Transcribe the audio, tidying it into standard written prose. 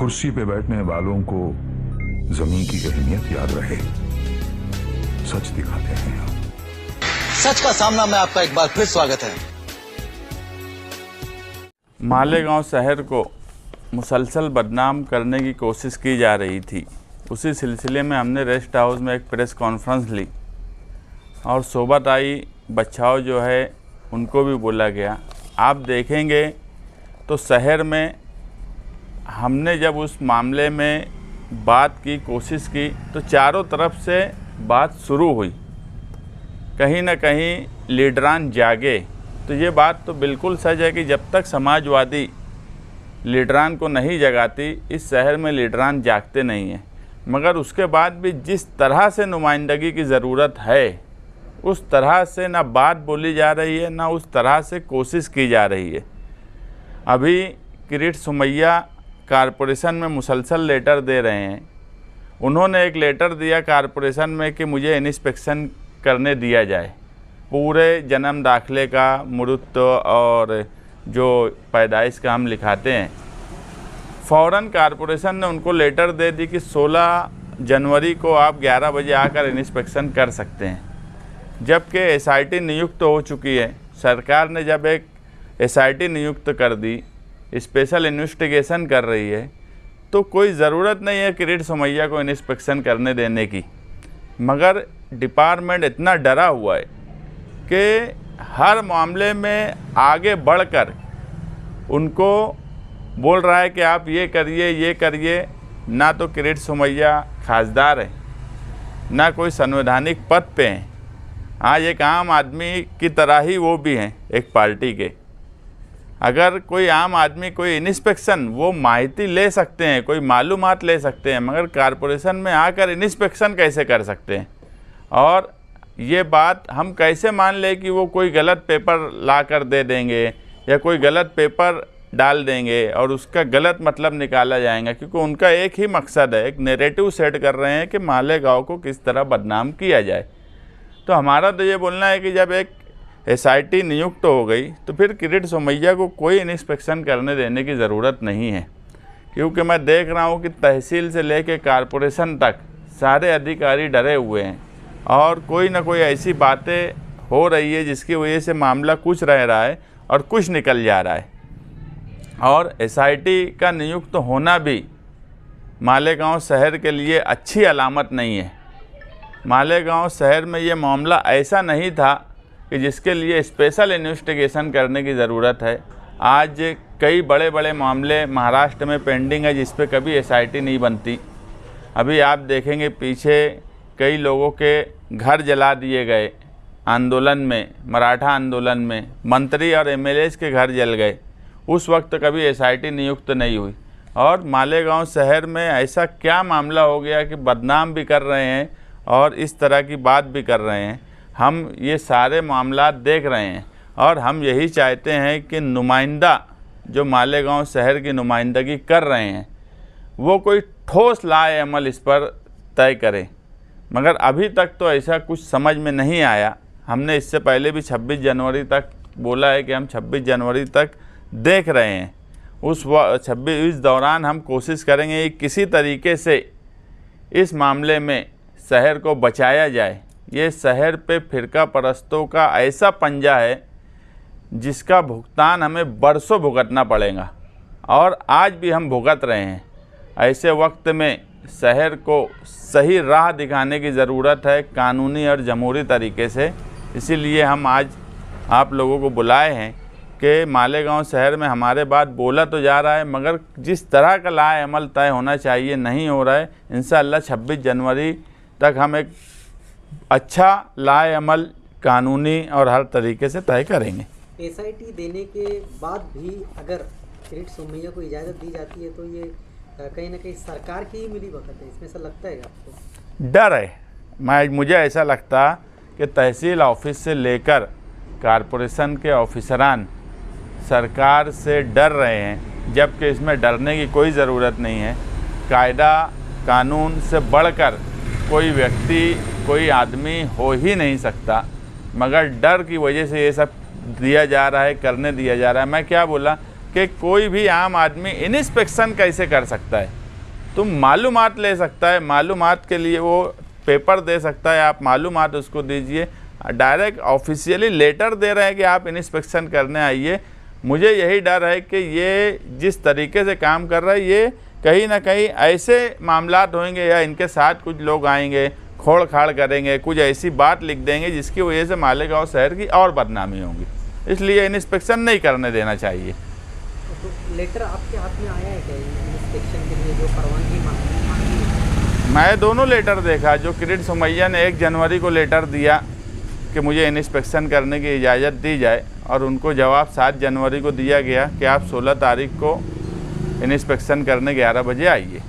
कुर्सी पे बैठने वालों को जमीन की अहमियत याद रहे, सच दिखाते हैं हम। सच का सामना में आपका एक बार फिर स्वागत है। मालेगांव शहर को मुसलसल बदनाम करने की कोशिश की जा रही थी। उसी सिलसिले में हमने रेस्ट हाउस में एक प्रेस कॉन्फ्रेंस ली और सोबत आई बच्चाओं जो है उनको भी बोला गया। आप देखेंगे तो शहर में हमने जब उस मामले में बात की कोशिश की तो चारों तरफ से बात शुरू हुई, कहीं ना कहीं लीडरान जागे। तो ये बात तो बिल्कुल सच है कि जब तक समाजवादी लीडरान को नहीं जगाती, इस शहर में लीडरान जागते नहीं हैं। मगर उसके बाद भी जिस तरह से नुमाइंदगी की ज़रूरत है, उस तरह से ना बात बोली जा रही है, ना उस तरह से कोशिश की जा रही है। अभी किरीट सोमैया कारपोरेशन में मुसलसल लेटर दे रहे हैं। उन्होंने एक लेटर दिया कारपोरेशन में कि मुझे इंस्पेक्शन करने दिया जाए, पूरे जन्म दाखिले का, मुरुत्व और जो पैदाइश का हम लिखाते हैं। फ़ौरन कारपोरेशन ने उनको लेटर दे दी कि 16 जनवरी को आप 11 बजे आकर इंस्पेक्शन कर सकते हैं, जबकि एसआईटी नियुक्त हो चुकी है। सरकार ने जब एक एसआईटी नियुक्त कर दी, स्पेशल इन्वेस्टिगेशन कर रही है, तो कोई ज़रूरत नहीं है किरीट सोमैया को इंस्पेक्शन करने देने की। मगर डिपार्टमेंट इतना डरा हुआ है कि हर मामले में आगे बढ़कर उनको बोल रहा है कि आप ये करिए। ना तो किरीट सोमैया खासदार है, ना कोई संवैधानिक पद पे हैं। आज एक आम आदमी की तरह ही वो भी हैं, एक पार्टी के। अगर कोई आम आदमी कोई इंस्पेक्शन, वो माहिती ले सकते हैं, कोई मालूमात ले सकते हैं, मगर कारपोरेशन में आकर इंस्पेक्शन कैसे कर सकते हैं? और ये बात हम कैसे मान लें कि वो कोई गलत पेपर ला कर दे देंगे या कोई गलत पेपर डाल देंगे और उसका गलत मतलब निकाला जाएगा? क्योंकि उनका एक ही मकसद है, एक नैरेटिव सेट कर रहे हैं कि मालेगांव को किस तरह बदनाम किया जाए। तो हमारा तो ये बोलना है कि जब एक एसआईटी नियुक्त हो गई तो फिर किरीट सोमैया को कोई इंस्पेक्शन करने देने की ज़रूरत नहीं है। क्योंकि मैं देख रहा हूँ कि तहसील से लेकर कारपोरेशन तक सारे अधिकारी डरे हुए हैं और कोई ना कोई ऐसी बातें हो रही है जिसकी वजह से मामला कुछ रह रहा है और कुछ निकल जा रहा है। और एसआईटी का नियुक्त होना भी मालेगांव शहर के लिए अच्छी अलामत नहीं है। मालेगांव शहर में ये मामला ऐसा नहीं था कि जिसके लिए स्पेशल इन्वेस्टिगेशन करने की ज़रूरत है। आज कई बड़े बड़े मामले महाराष्ट्र में पेंडिंग है जिस पे कभी एसआईटी नहीं बनती। अभी आप देखेंगे पीछे कई लोगों के घर जला दिए गए आंदोलन में, मराठा आंदोलन में मंत्री और एमएलएज के घर जल गए। उस वक्त कभी एसआईटी नियुक्त नहीं हुई। और मालेगांव शहर में ऐसा क्या मामला हो गया कि बदनाम भी कर रहे हैं और इस तरह की बात भी कर रहे हैं? हम ये सारे मामला देख रहे हैं और हम यही चाहते हैं कि नुमाइंदा जो मालेगांव शहर की नुमाइंदगी कर रहे हैं वो कोई ठोस लाए अमल इस पर तय करें। मगर अभी तक तो ऐसा कुछ समझ में नहीं आया। हमने इससे पहले भी 26 जनवरी तक बोला है कि हम 26 जनवरी तक देख रहे हैं। इस दौरान हम कोशिश करेंगे कि किसी तरीके से इस मामले में शहर को बचाया जाए। ये शहर पे फ़िरका परस्तों का ऐसा पंजा है जिसका भुगतान हमें बरसों भुगतना पड़ेगा और आज भी हम भुगत रहे हैं। ऐसे वक्त में शहर को सही राह दिखाने की ज़रूरत है, कानूनी और जमहूरी तरीके से। इसीलिए हम आज आप लोगों को बुलाए हैं कि मालेगांव शहर में हमारे बात बोला तो जा रहा है, मगर जिस तरह का लाए अमल तय होना चाहिए नहीं हो रहा है। इंशाअल्लाह 26 जनवरी तक हम एक अच्छा लाए अमल कानूनी और हर तरीके से तय करेंगे। एसआईटी देने के बाद भी अगर किरीट सोमैया को इजाज़त दी जाती है तो ये कहीं ना कहीं सरकार की ही मिलीभगत है, इसमें ऐसा लगता है आपको? डर है। मुझे ऐसा लगता कि तहसील ऑफिस से लेकर कारपोरेशन के ऑफिसरान सरकार से डर रहे हैं, जबकि इसमें डरने की कोई ज़रूरत नहीं है। कायदा कानून से बढ़कर कोई व्यक्ति, कोई आदमी हो ही नहीं सकता, मगर डर की वजह से ये सब दिया जा रहा है, करने दिया जा रहा है। मैं क्या बोला कि कोई भी आम आदमी इंस्पेक्शन कैसे कर सकता है। तुम मालूमात ले सकता है, मालूमात के लिए वो पेपर दे सकता है, आप मालूमात उसको दीजिए। डायरेक्ट ऑफिशियली लेटर दे रहे हैं कि आप इंस्पेक्शन करने आइए। मुझे यही डर है कि ये जिस तरीके से काम कर रहा है, ये कहीं ना कहीं ऐसे मामलात होंगे या इनके साथ कुछ लोग आएंगे, खोड़ खाड़ करेंगे, कुछ ऐसी बात लिख देंगे जिसकी वजह से मालेगांव शहर की और बदनामी होगी। इसलिए इंस्पेक्शन नहीं करने देना चाहिए। तो लेटर आपके हाथ में आया है क्या इंस्पेक्शन के लिए, जो परवानगी मांगी? मैं दोनों लेटर देखा। जो किरीट सोमैया ने 1 जनवरी को लेटर दिया कि मुझे इंस्पेक्शन करने की इजाज़त दी जाए, और उनको जवाब 7 जनवरी को दिया गया कि आप 16 तारीख को इंस्पेक्शन करने 11 बजे आइए।